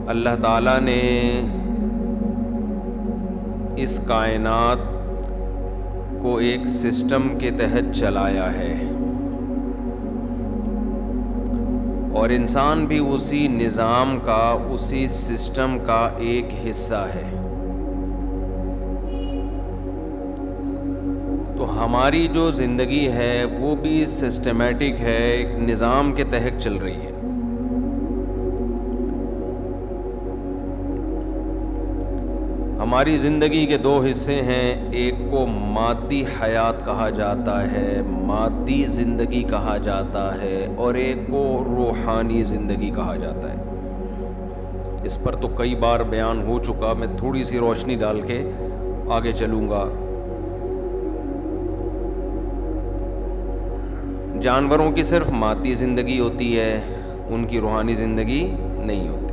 اللہ تعالیٰ نے اس کائنات کو ایک سسٹم کے تحت چلایا ہے، اور انسان بھی اسی نظام کا، اسی سسٹم کا ایک حصہ ہے۔ تو ہماری جو زندگی ہے وہ بھی سسٹمیٹک ہے، ایک نظام کے تحت چل رہی ہے۔ ہماری زندگی کے دو حصے ہیں، ایک کو مادی حیات کہا جاتا ہے، مادی زندگی کہا جاتا ہے، اور ایک کو روحانی زندگی کہا جاتا ہے۔ اس پر تو کئی بار بیان ہو چکا، میں تھوڑی سی روشنی ڈال کے آگے چلوں گا۔ جانوروں کی صرف مادی زندگی ہوتی ہے، ان کی روحانی زندگی نہیں ہوتی۔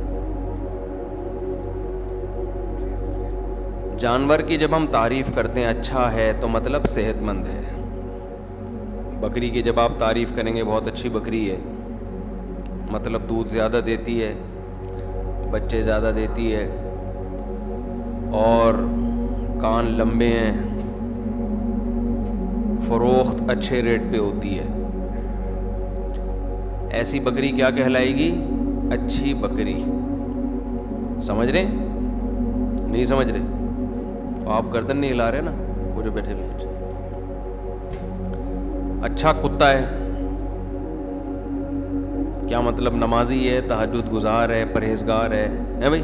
جانور کی جب ہم تعریف کرتے ہیں اچھا ہے تو مطلب صحت مند ہے۔ بکری کی جب آپ تعریف کریں گے بہت اچھی بکری ہے، مطلب دودھ زیادہ دیتی ہے، بچے زیادہ دیتی ہے، اور کان لمبے ہیں، فروخت اچھے ریٹ پہ ہوتی ہے۔ ایسی بکری کیا کہلائے گی؟ اچھی بکری۔ سمجھ رہے؟ نہیں سمجھ رہے؟ تو آپ گردن نہیں ہلا رہے نا، وہ جو بیٹھے بیٹھے۔ اچھا کتا ہے، کیا مطلب؟ نمازی ہے، تہجد گزار ہے، پرہیزگار ہے بھائی۔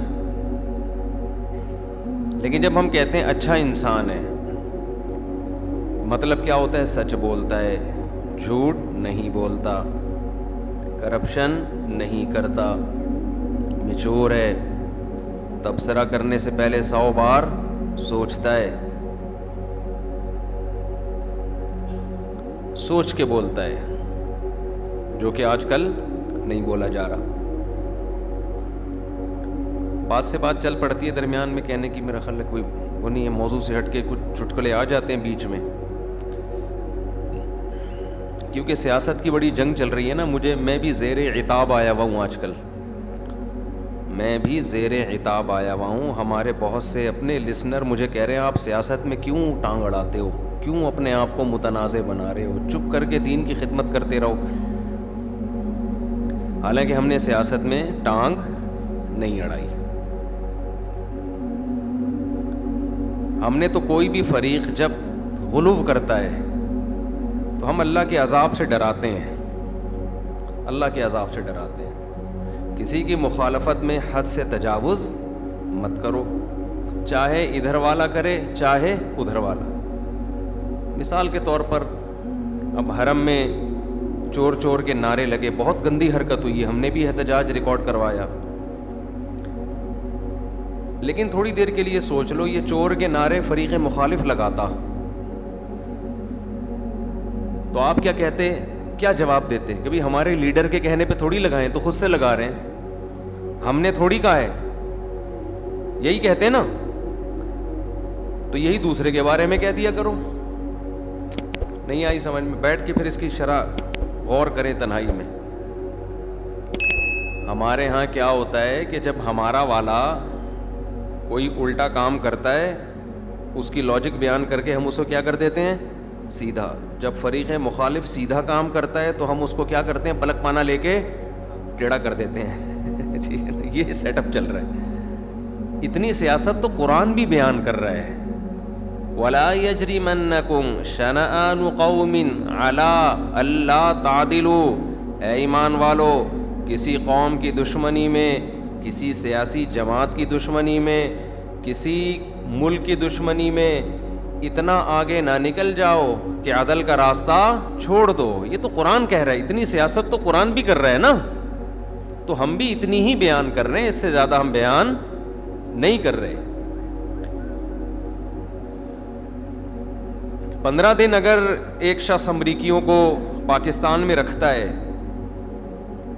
لیکن جب ہم کہتے ہیں اچھا انسان ہے، مطلب کیا ہوتا ہے؟ سچ بولتا ہے، جھوٹ نہیں بولتا، کرپشن نہیں کرتا، میچور ہے، تبصرہ کرنے سے پہلے 100 بار سوچتا ہے، سوچ کے بولتا ہے، جو کہ آج کل نہیں بولا جا رہا۔ بات سے بات چل پڑتی ہے درمیان میں کہنے کی، میرا خیال ہے کوئی وہ نہیں ہے، موضوع سے ہٹ کے کچھ چٹکلے آ جاتے ہیں بیچ میں، کیونکہ سیاست کی بڑی جنگ چل رہی ہے نا۔ میں بھی زیر عتاب آیا ہوا ہوں آج کل، میں بھی زیر عتاب آیا ہوا ہوں۔ ہمارے بہت سے اپنے لسنر مجھے کہہ رہے ہیں آپ سیاست میں کیوں ٹانگ اڑاتے ہو، کیوں اپنے آپ کو متنازع بنا رہے ہو، چپ کر کے دین کی خدمت کرتے رہو۔ حالانکہ ہم نے سیاست میں ٹانگ نہیں اڑائی، ہم نے تو کوئی بھی فریق جب غلو کرتا ہے تو ہم اللہ کے عذاب سے ڈراتے ہیں، اللہ کے عذاب سے ڈراتے ہیں۔ کسی کی مخالفت میں حد سے تجاوز مت کرو، چاہے ادھر والا کرے چاہے ادھر والا۔ مثال کے طور پر اب حرم میں چور چور کے نعرے لگے، بہت گندی حرکت ہوئی ہے، ہم نے بھی احتجاج ریکارڈ کروایا۔ لیکن تھوڑی دیر کے لیے سوچ لو، یہ چور کے نعرے فریق مخالف لگاتا تو آپ کیا کہتے، کیا جواب دیتے؟ کبھی ہمارے لیڈر کے کہنے پہ تھوڑی لگائیں، تو خود سے لگا رہے ہیں، ہم نے تھوڑی کہا ہے، یہی کہتے ہیں نا۔ تو یہی دوسرے کے بارے میں کہہ دیا کرو۔ نہیں آئی سمجھ میں؟ بیٹھ کے پھر اس کی شرح غور کریں تنہائی میں۔ ہمارے ہاں کیا ہوتا ہے کہ جب ہمارا والا کوئی الٹا کام کرتا ہے، اس کی لاجک بیان کر کے ہم اس کو کیا کر دیتے ہیں؟ سیدھا۔ جب فریق مخالف سیدھا کام کرتا ہے تو ہم اس کو کیا کرتے ہیں؟ پلک پانا لے کے ٹیڑھا کر دیتے ہیں۔ یہ سیٹ اپ چل رہا ہے۔ اتنی سیاست تو قرآن بھی بیان کر رہا ہے، وَلَا يَجْرِمَنَّكُمْ شَنَآنُ قَوْمٍ عَلَىٰ أَلَّا تَعْدِلُوا۔ اے ایمان والو، کسی قوم کی دشمنی میں، کسی سیاسی جماعت کی دشمنی میں، کسی ملک کی دشمنی میں اتنا آگے نہ نکل جاؤ کہ عدل کا راستہ چھوڑ دو۔ یہ تو قرآن کہہ رہا ہے، اتنی سیاست تو قرآن بھی کر رہا ہے نا، تو ہم بھی اتنی ہی بیان کر رہے ہیں، اس سے زیادہ ہم بیان نہیں کر رہے۔ 15 دن اگر ایک شخص امریکیوں کو پاکستان میں رکھتا ہے،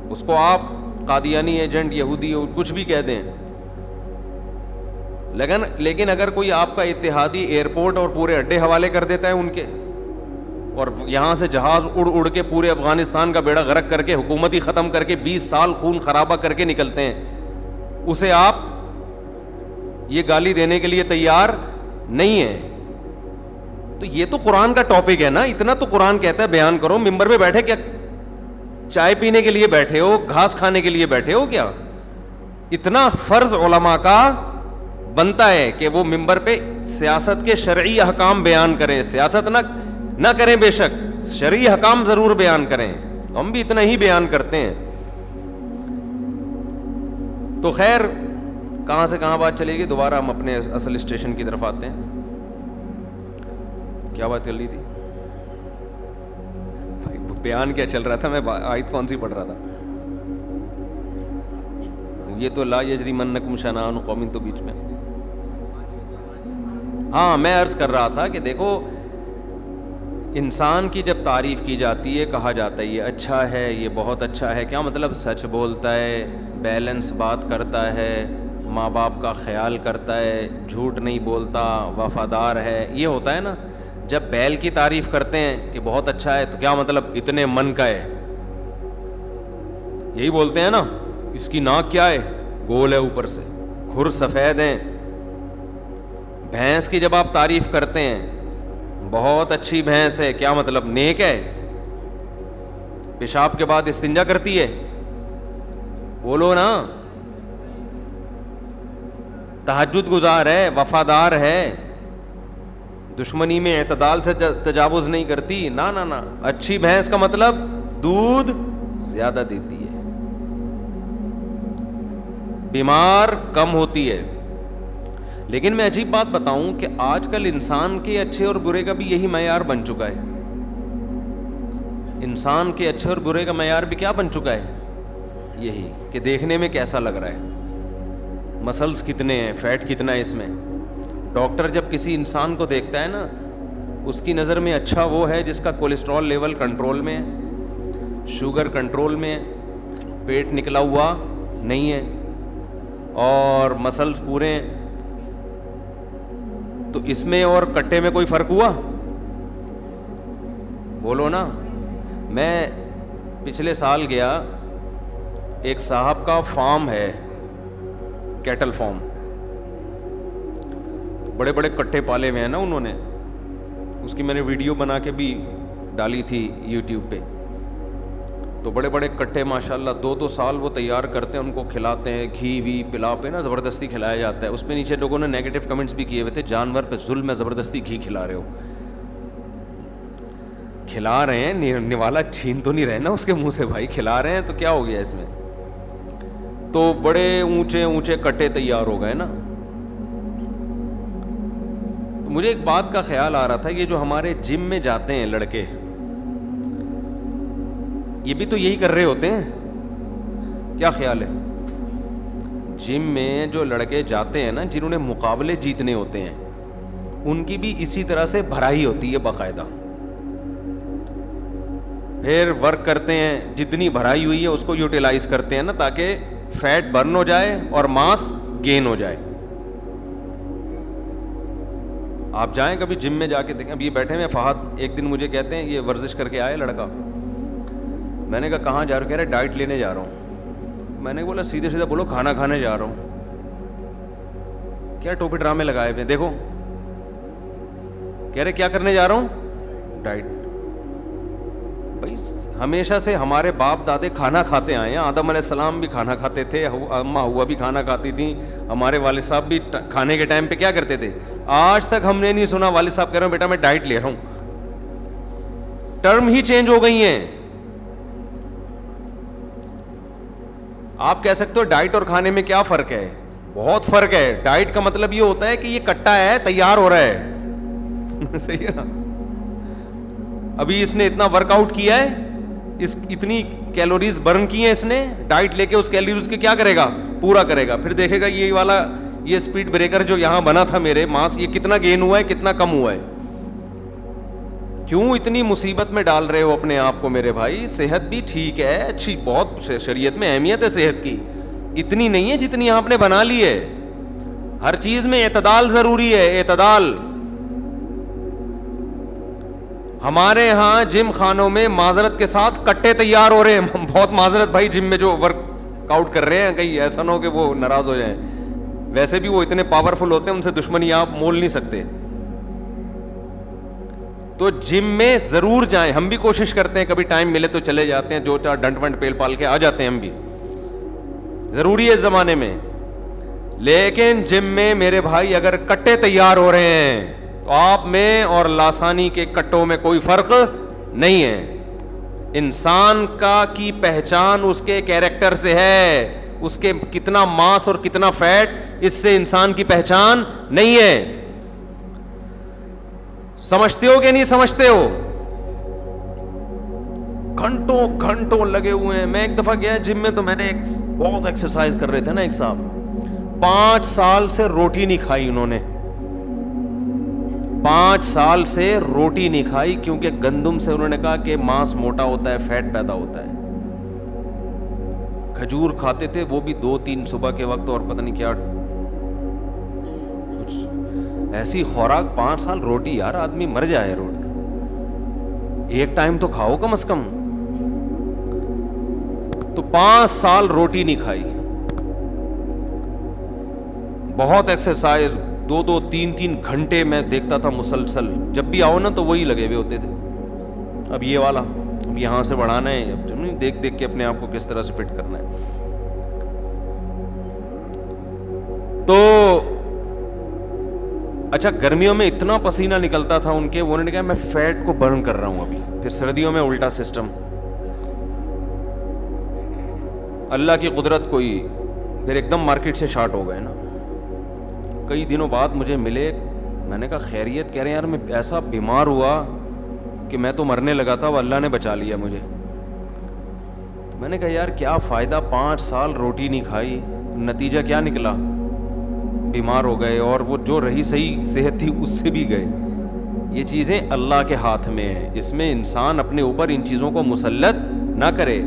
اس کو آپ قادیانی ایجنٹ، یہودی کچھ بھی کہہ دیں، لیکن اگر کوئی آپ کا اتحادی ایئرپورٹ اور پورے اڈے حوالے کر دیتا ہے ان کے، اور یہاں سے جہاز اڑ اڑ کے پورے افغانستان کا بیڑا غرق کر کے، حکومت ہی ختم کر کے 20 سال خون خرابہ کر کے نکلتے ہیں، اسے آپ یہ گالی دینے کے لیے تیار نہیں ہیں. تو یہ تو قرآن کا ٹاپک ہے نا, اتنا تو قرآن کہتا ہے بیان کرو. ممبر پہ بیٹھے کیا چائے پینے کے لیے بیٹھے ہو, گھاس کھانے کے لیے بیٹھے ہو کیا؟ اتنا فرض علماء کا بنتا ہے کہ وہ ممبر پہ سیاست کے شرعی احکام بیان کریں. سیاست نہ کریں بے شک, شرعی احکام ضرور بیان کریں. ہم بھی اتنا ہی بیان کرتے ہیں. تو خیر, کہاں سے کہاں بات چلے گی, دوبارہ ہم اپنے اصل اسٹیشن کی طرف آتے ہیں. کیا بات چل رہی تھی بھائی؟ بیان کیا چل رہا تھا, میں آیت کون سی پڑھ رہا تھا؟ یہ تو لا یجرمنکم شنآن قوم, تو بیچ میں ہاں میں عرض کر رہا تھا کہ دیکھو, انسان کی جب تعریف کی جاتی ہے, کہا جاتا ہے یہ اچھا ہے, یہ بہت اچھا ہے. کیا مطلب؟ سچ بولتا ہے, بیلنس بات کرتا ہے, ماں باپ کا خیال کرتا ہے, جھوٹ نہیں بولتا, وفادار ہے, یہ ہوتا ہے نا. جب بیل کی تعریف کرتے ہیں کہ بہت اچھا ہے, تو کیا مطلب؟ اتنے من کا ہے, یہی بولتے ہیں نا. اس کی ناک کیا ہے؟ گول ہے اوپر سے, کھر سفید ہیں. بھینس کی جب آپ تعریف کرتے ہیں, بہت اچھی بھینس ہے, کیا مطلب؟ نیک ہے, پیشاب کے بعد استنجا کرتی ہے, بولو نا. تہجد گزار ہے, وفادار ہے, دشمنی میں اعتدال سے تجاوز نہیں کرتی. نا نا نا, اچھی بھینس کا مطلب دودھ زیادہ دیتی ہے, بیمار کم ہوتی ہے. لیکن میں عجیب بات بتاؤں کہ آج کل انسان کے اچھے اور برے کا بھی یہی معیار بن چکا ہے. انسان کے اچھے اور برے کا معیار بھی کیا بن چکا ہے؟ یہی کہ دیکھنے میں کیسا لگ رہا ہے, مسلز کتنے ہیں, فیٹ کتنا ہے اس میں. ڈاکٹر جب کسی انسان کو دیکھتا ہے نا, اس کی نظر میں اچھا وہ ہے جس کا کولیسٹرول لیول کنٹرول میں ہے, شوگر کنٹرول میں ہے, پیٹ نکلا ہوا نہیں ہے, اور مسلز پورے ہیں. تو اس میں اور کٹے میں کوئی فرق ہوا؟ بولو نا. میں پچھلے سال گیا, ایک صاحب کا فارم ہے, کیٹل فارم, بڑے بڑے کٹے پالے ہوئے ہیں نا انہوں نے. اس کی میں نے ویڈیو بنا کے بھی ڈالی تھی یوٹیوب پہ. تو بڑے بڑے کٹے ماشاءاللہ 2 سال وہ تیار کرتے ہیں, ان کو کھلاتے ہیں, گھی وی پلا پہ نا زبردستی کھلایا جاتا ہے. اس پہ نیچے لوگوں نے نیگیٹو کمنٹس بھی کیے ہوئے تھے, جانور پہ ظلم ہے, زبردستی گھی کھلا رہے ہو. کھلا رہے ہیں, نوالا چھین تو نہیں رہے نا اس کے منہ سے بھائی, کھلا رہے ہیں تو کیا ہو گیا اس میں؟ تو بڑے اونچے اونچے کٹے تیار ہو گئے نا. تو مجھے ایک بات کا خیال آ رہا تھا, یہ جو ہمارے جم میں جاتے ہیں لڑکے, یہ بھی تو یہی کر رہے ہوتے ہیں. کیا خیال ہے؟ جم میں جو لڑکے جاتے ہیں نا, جنہوں نے مقابلے جیتنے ہوتے ہیں, ان کی بھی اسی طرح سے بھرائی ہوتی ہے باقاعدہ. پھر ورک کرتے ہیں, جتنی بھرائی ہوئی ہے اس کو یوٹیلائز کرتے ہیں نا, تاکہ فیٹ برن ہو جائے اور ماس گین ہو جائے. آپ جائیں کبھی جم میں جا کے دیکھیں. اب یہ بیٹھے ہوئے فہد, ایک دن مجھے کہتے ہیں, یہ ورزش کر کے آئے لڑکا. میں نے کہا کہاں جا رہا ہوں؟ کہہ رہے ڈائٹ لینے جا رہا ہوں. میں نے بولا سیدھے سیدھے بولو کھانا کھانے جا رہا ہوں. کیا ٹوپی ڈرامے لگائے ہوئے دیکھو. کہہ رہے کیا کرنے جا رہا ہوں؟ ڈائٹ. بھائی ہمیشہ سے ہمارے باپ دادے کھانا کھاتے آئے ہیں. آدم علیہ السلام بھی کھانا کھاتے تھے, اماں ہوا بھی کھانا کھاتی تھیں, ہمارے والد صاحب بھی کھانے کے ٹائم پہ کیا کرتے تھے. آج تک ہم نے نہیں سنا والد صاحب کہہ رہے ہیں بیٹا میں ڈائٹ لے رہا ہوں. ٹرم ہی چینج ہو گئی ہیں. آپ کہہ سکتے ہو ڈائٹ اور کھانے میں کیا فرق ہے؟ بہت فرق ہے. ڈائٹ کا مطلب یہ ہوتا ہے کہ یہ کٹا ہے, تیار ہو رہا ہے. صحیح ہے نا. ابھی اس نے اتنا ورک آؤٹ کیا ہے, اتنی کیلوریز برن کی ہیں اس نے, ڈائٹ لے کے اس کیلوریز کے کیا کرے گا؟ پورا کرے گا. پھر دیکھے گا یہ والا, یہ اسپیڈ بریکر جو یہاں بنا تھا میرے ماس, یہ کتنا گین ہوا ہے, کتنا کم ہوا ہے. کیوں اتنی مصیبت میں ڈال رہے ہو اپنے آپ کو میرے بھائی؟ صحت بھی ٹھیک ہے, اچھی, بہت شریعت میں اہمیت ہے صحت کی, اتنی نہیں ہے جتنی آپ نے بنا لی ہے. ہر چیز میں اعتدال ضروری ہے, اعتدال. ہمارے ہاں جم خانوں میں معذرت کے ساتھ کٹے تیار ہو رہے ہیں. بہت معذرت بھائی, جم میں جو ورک ورک آؤٹ کر رہے ہیں, کہیں ایسا نہ ہو کہ وہ ناراض ہو جائیں. ویسے بھی وہ اتنے پاورفل ہوتے ہیں, ان سے دشمنی آپ مول نہیں سکتے. تو جم میں ضرور جائیں. ہم بھی کوشش کرتے ہیں, کبھی ٹائم ملے تو چلے جاتے ہیں, 2-4 ڈنٹ ونٹ پیل پال کے آ جاتے ہیں, ہم بھی ضروری ہے اس زمانے میں. لیکن جم میں میرے بھائی اگر کٹے تیار ہو رہے ہیں تو آپ میں اور لاسانی کے کٹوں میں کوئی فرق نہیں ہے. انسان کی پہچان اس کے کیریکٹر سے ہے, اس کے کتنا ماس اور کتنا فیٹ, اس سے انسان کی پہچان نہیں ہے. سمجھتے ہو کہ نہیں سمجھتے ہو؟ گھنٹوں گھنٹوں لگے ہوئے ہیں. میں ایک دفعہ گیا جم میں, تو میں نے بہت ایکسرسائز کر رہے تھے نا ایک صاحب, 5 سال سے روٹی نہیں کھائی انہوں نے, 5 سال سے روٹی نہیں کھائی, کیونکہ گندم سے انہوں نے کہا کہ ماس موٹا ہوتا ہے, فیٹ پیدا ہوتا ہے. کھجور کھاتے تھے, وہ بھی 2-3 صبح کے وقت, اور پتہ نہیں کیا کچھ ایسی خوراک. 5 سال روٹی, یار آدمی مر جائے. روٹی ایک ٹائم تو کھاؤ کم از کم. تو 5 سال روٹی نہیں کھائی, بہت ایکسرسائز, 2-3 گھنٹے میں دیکھتا تھا مسلسل. جب بھی آؤ نا تو وہی لگے ہوئے ہوتے تھے, اب یہ والا, اب یہاں سے بڑھانا ہے, دیکھ دیکھ کے اپنے آپ کو کس طرح سے فٹ کرنا ہے. تو اچھا, گرمیوں میں اتنا پسینہ نکلتا تھا ان کے, انہوں نے کہا میں فیٹ کو برن کر رہا ہوں ابھی. پھر سردیوں میں الٹا سسٹم. اللہ کی قدرت کوئی, پھر ایک دم مارکیٹ سے شارٹ ہو گئے نا. کئی دنوں بعد مجھے ملے, میں نے کہا خیریت؟ کہہ رہے ہیں یار میں ایسا بیمار ہوا کہ میں تو مرنے لگا تھا, وہ اللہ نے بچا لیا مجھے. تو میں نے کہا یار کیا فائدہ, 5 سال روٹی نہیں کھائی, نتیجہ کیا نکلا؟ بیمار ہو گئے, اور وہ جو رہی صحیح صحت تھی اس سے بھی گئے. یہ چیزیں اللہ کے ہاتھ میں ہیں, اس میں انسان اپنے اوپر ان چیزوں کو مسلط نہ کرے.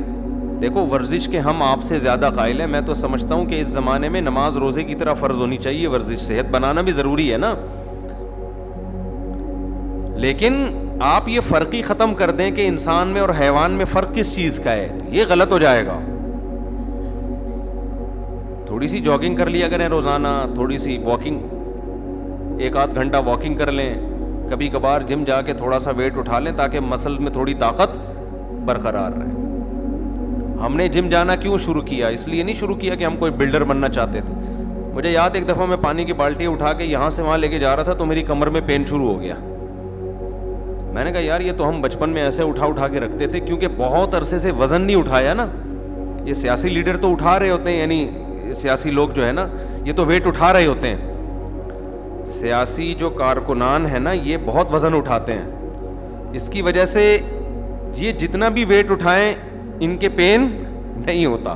دیکھو ورزش کے ہم آپ سے زیادہ قائل ہیں. میں تو سمجھتا ہوں کہ اس زمانے میں نماز روزے کی طرح فرض ہونی چاہیے ورزش. صحت بنانا بھی ضروری ہے نا, لیکن آپ یہ فرق ہی ختم کر دیں کہ انسان میں اور حیوان میں فرق کس چیز کا ہے, یہ غلط ہو جائے گا. تھوڑی سی جاگنگ کر لیا کریں روزانہ, تھوڑی سی واکنگ, 1-8 گھنٹہ واکنگ کر لیں, کبھی کبھار جم جا کے تھوڑا سا ویٹ اٹھا لیں تاکہ مسل میں تھوڑی طاقت برقرار رہے. ہم نے جم جانا کیوں شروع کیا؟ اس لیے نہیں شروع کیا کہ ہم کوئی بلڈر بننا چاہتے تھے. مجھے یاد, ایک دفعہ میں پانی کی بالٹی اٹھا کے یہاں سے وہاں لے کے جا رہا تھا تو میری کمر میں پین شروع ہو گیا. میں نے کہا یار یہ تو ہم بچپن میں ایسے اٹھا کے رکھتے تھے, کیونکہ بہت عرصے سے وزن نہیں اٹھایا نا. یہ سیاسی لیڈر تو اٹھا رہے ہوتے ہیں, یعنی سیاسی لوگ جو ہے نا یہ تو ویٹ اٹھا رہے ہوتے ہیں. سیاسی جو کارکنان ہیں نا یہ بہت وزن اٹھاتے ہیں, اس کی وجہ سے یہ جتنا بھی ویٹ اٹھائیں ان کے پین نہیں ہوتا.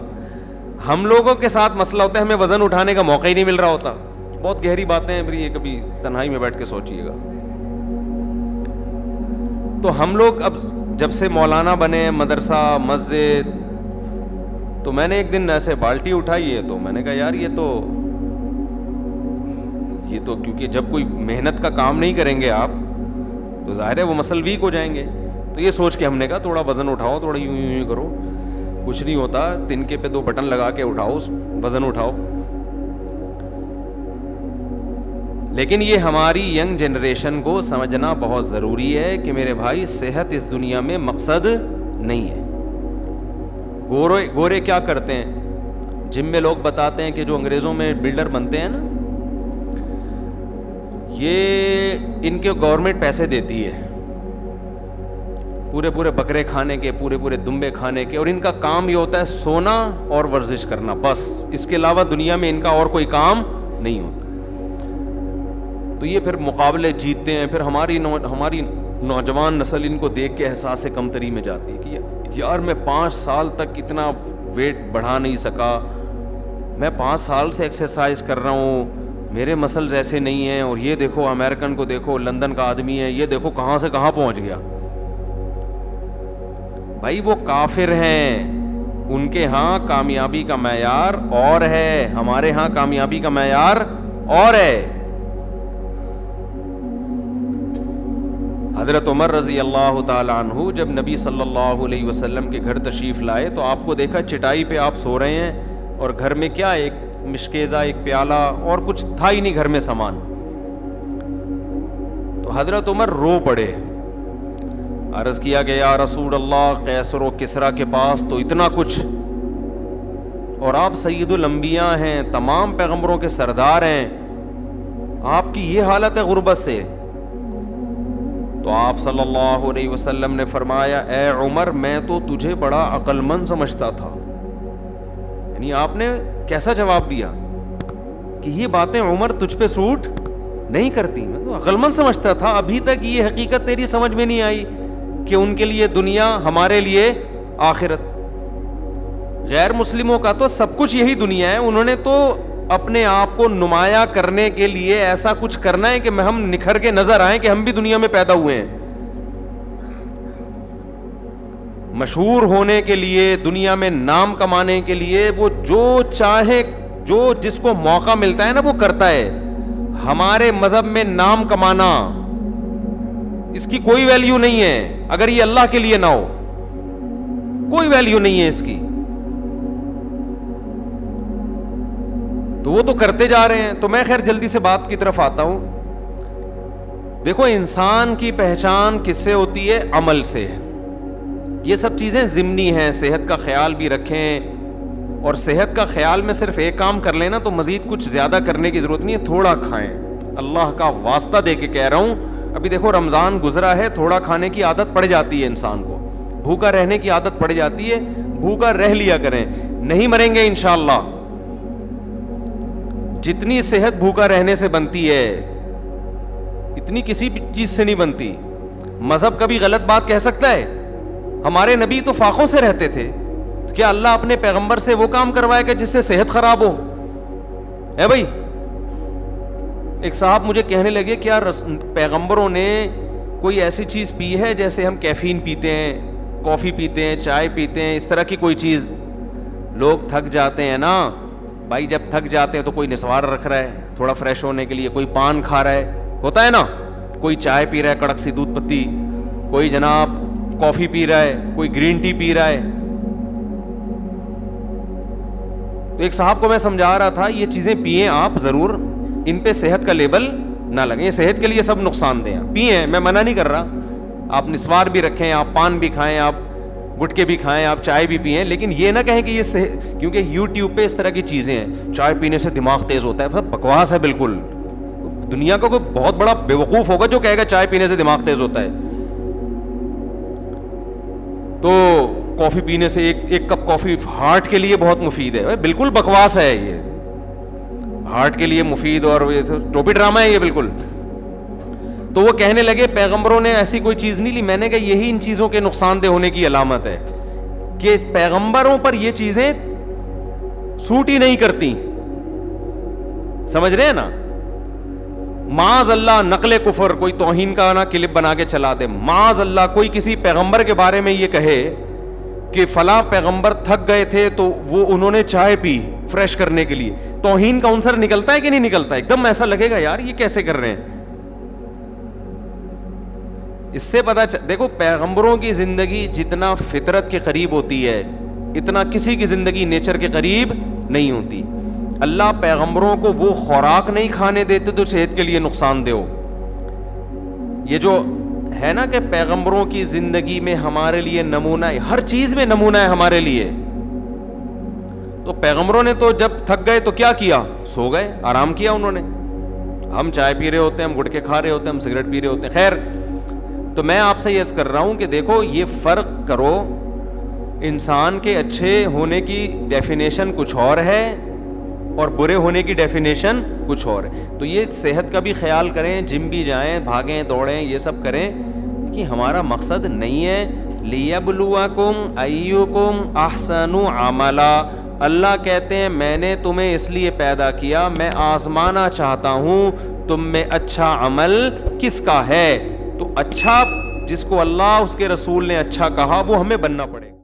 ہم لوگوں کے ساتھ مسئلہ ہوتا ہے, ہمیں وزن اٹھانے کا موقع ہی نہیں مل رہا ہوتا. بہت گہری باتیں ہیں, پھر یہ کبھی تنہائی میں بیٹھ کے سوچیے گا. تو ہم لوگ اب جب سے مولانا بنے, مدرسہ مسجد, تو میں نے ایک دن ایسے بالٹی اٹھائی ہے, تو میں نے کہا یار یہ تو کیونکہ جب کوئی محنت کا کام نہیں کریں گے آپ تو ظاہر ہے وہ مسل ویک ہو جائیں گے. تو یہ سوچ کے ہم نے کہا تھوڑا وزن اٹھاؤ, تھوڑا یوں کرو, کچھ نہیں ہوتا, تنکے پہ 2 بٹن لگا کے اٹھاؤ, وزن اٹھاؤ. لیکن یہ ہماری ینگ جنریشن کو سمجھنا بہت ضروری ہے کہ میرے بھائی صحت اس دنیا میں مقصد نہیں ہے. گورے کیا کرتے ہیں, جم میں لوگ بتاتے ہیں کہ جو انگریزوں میں بلڈر بنتے ہیں نا, یہ ان کے گورنمنٹ پیسے دیتی ہے پورے بکرے کھانے کے, پورے دمبے کھانے کے, اور ان کا کام یہ ہوتا ہے سونا اور ورزش کرنا, بس. اس کے علاوہ دنیا میں ان کا اور کوئی کام نہیں ہوتا. تو یہ پھر مقابلے جیتتے ہیں, پھر ہماری نوجوان نسل ان کو دیکھ کے احساس کمتری میں جاتی ہے کہ یار میں 5 سال تک اتنا ویٹ بڑھا نہیں سکا, میں 5 سال سے ایکسرسائز کر رہا ہوں, میرے مسلز ایسے نہیں ہیں, اور یہ دیکھو امریکن کو دیکھو, لندن کا آدمی ہے, یہ دیکھو کہاں سے کہاں پہنچ گیا. بھائی وہ کافر ہیں, ان کے ہاں کامیابی کا معیار اور ہے, ہمارے ہاں کامیابی کا معیار اور ہے. حضرت عمر رضی اللہ تعالی عنہ جب نبی صلی اللہ علیہ وسلم کے گھر تشریف لائے تو آپ کو دیکھا چٹائی پہ آپ سو رہے ہیں, اور گھر میں کیا ایک مشکیزہ ایک پیالہ اور کچھ تھا ہی نہیں گھر میں سامان. تو حضرت عمر رو پڑے, عرض کیا کہ یا رسول اللہ قیصر و کسریٰ کے پاس تو اتنا کچھ, اور آپ سید الانبیاء ہیں, تمام پیغمبروں کے سردار ہیں, آپ کی یہ حالت ہے غربت سے. تو آپ صلی اللہ علیہ وسلم نے فرمایا اے عمر میں تو تجھے بڑا عقل مند سمجھتا تھا. یعنی آپ نے کیسا جواب دیا کہ یہ باتیں عمر تجھ پہ سوٹ نہیں کرتی, میں تو عقل مند سمجھتا تھا. ابھی تک یہ حقیقت تیری سمجھ میں نہیں آئی کہ ان کے لیے دنیا, ہمارے لیے آخرت. غیر مسلموں کا تو سب کچھ یہی دنیا ہے, انہوں نے تو اپنے آپ کو نمایاں کرنے کے لیے ایسا کچھ کرنا ہے کہ ہم نکھر کے نظر آئیں کہ ہم بھی دنیا میں پیدا ہوئے ہیں. مشہور ہونے کے لیے, دنیا میں نام کمانے کے لیے وہ جو چاہے, جو جس کو موقع ملتا ہے نا وہ کرتا ہے. ہمارے مذہب میں نام کمانا اس کی کوئی ویلیو نہیں ہے اگر یہ اللہ کے لیے نہ ہو, کوئی ویلیو نہیں ہے اس کی. تو وہ تو کرتے جا رہے ہیں. تو میں خیر جلدی سے بات کی طرف آتا ہوں. دیکھو انسان کی پہچان کس سے ہوتی ہے؟ عمل سے. یہ سب چیزیں ضمنی ہیں, صحت کا خیال بھی رکھیں, اور صحت کا خیال میں صرف ایک کام کر لینا تو مزید کچھ زیادہ کرنے کی ضرورت نہیں ہے. تھوڑا کھائیں, اللہ کا واسطہ دے کے کہہ رہا ہوں. ابھی دیکھو رمضان گزرا ہے, تھوڑا کھانے کی عادت پڑ جاتی ہے انسان کو, بھوکا رہنے کی عادت پڑ جاتی ہے, بھوکا رہ لیا کریں, نہیں مریں گے انشاءاللہ. جتنی صحت بھوکا رہنے سے بنتی ہے اتنی کسی بھی چیز سے نہیں بنتی. مذہب کبھی غلط بات کہہ سکتا ہے؟ ہمارے نبی تو فاقوں سے رہتے تھے, کیا اللہ اپنے پیغمبر سے وہ کام کروائے گا جس سے صحت خراب ہو؟ ہے بھائی. ایک صاحب مجھے کہنے لگے کیا پیغمبروں نے کوئی ایسی چیز پی ہے جیسے ہم کیفین پیتے ہیں, کافی پیتے ہیں, چائے پیتے ہیں, اس طرح کی کوئی چیز؟ لوگ تھک جاتے ہیں نا بھائی, جب تھک جاتے ہیں تو کوئی نسوار رکھ رہا ہے تھوڑا فریش ہونے کے لیے, کوئی پان کھا رہا ہے, ہوتا ہے نا, کوئی چائے پی رہا ہے کڑک سی دودھ پتی, کوئی جناب کافی پی رہا ہے, کوئی گرین ٹی پی رہا ہے. تو ایک صاحب کو میں سمجھا رہا تھا یہ چیزیں پئیں آپ ضرور, ان پہ صحت کا لیبل نہ لگیں, یہ صحت کے لیے سب نقصان دہ ہیں. پئیں, میں منع نہیں کر رہا, آپ نسوار بھی رکھیں, آپ پان بھی کھائیں, آپ گٹکے بھی کھائیں, آپ چائے بھی پئیں, لیکن یہ نہ کہیں کہ یہ کیونکہ یوٹیوب پہ اس طرح کی چیزیں ہیں, چائے پینے سے دماغ تیز ہوتا ہے, سب بکواس ہے بالکل. دنیا کا کوئی بہت بڑا بیوقوف ہوگا جو کہے گا چائے پینے سے دماغ تیز ہوتا ہے. تو کافی پینے سے ایک کپ کافی ہارٹ کے لیے بہت مفید ہے, بالکل بکواس ہے یہ, ہارٹ کے لیے مفید اور ٹوپی ڈرامہ ہے یہ بالکل. تو وہ کہنے لگے پیغمبروں نے ایسی کوئی چیز نہیں لی. میں نے کہا یہی ان چیزوں کے نقصان دہ ہونے کی علامت ہے کہ پیغمبروں پر یہ چیزیں سوٹ ہی نہیں کرتی. سمجھ رہے ہیں نا, معاذ اللہ نقل کفر, کوئی توہین کا نا کلپ بنا کے چلا دے, معاذ اللہ کوئی کسی پیغمبر کے بارے میں یہ کہے کہ فلاں پیغمبر تھک گئے تھے تو وہ انہوں نے چائے پی فریش کرنے کے لیے, توہین کا عنصر نکلتا ہے کہ نہیں نکلتا؟ ایک دم ایسا لگے گا یار یہ کیسے کر رہے ہیں. اس سے پتا دیکھو پیغمبروں کی زندگی جتنا فطرت کے قریب ہوتی ہے اتنا کسی کی زندگی نیچر کے قریب نہیں ہوتی. اللہ پیغمبروں کو وہ خوراک نہیں کھانے دیتے تو صحت کے لیے نقصان دہ ہو. یہ جو ہے نا کہ پیغمبروں کی زندگی میں ہمارے لیے نمونہ ہے, ہر چیز میں نمونہ ہے ہمارے لیے. تو پیغمبروں نے تو جب تھک گئے تو کیا کیا؟ سو گئے, آرام کیا انہوں نے. ہم چائے پی رہے ہوتے ہیں, ہم گٹکے کھا رہے ہوتے ہیں, ہم سگریٹ پی رہے ہوتے ہیں. خیر, تو میں آپ سے یہ کر رہا ہوں کہ دیکھو یہ فرق کرو, انسان کے اچھے ہونے کی ڈیفینیشن کچھ اور ہے اور برے ہونے کی ڈیفینیشن کچھ اور ہے. تو یہ صحت کا بھی خیال کریں, جم بھی جائیں, بھاگیں دوڑیں, یہ سب کریں, کہ ہمارا مقصد نہیں ہے لیبلوکم ایکم احسن عملا. اللہ کہتے ہیں میں نے تمہیں اس لیے پیدا کیا, میں آزمانا چاہتا ہوں تم میں اچھا عمل کس کا ہے. تو اچھا جس کو اللہ اس کے رسول نے اچھا کہا وہ ہمیں بننا پڑے.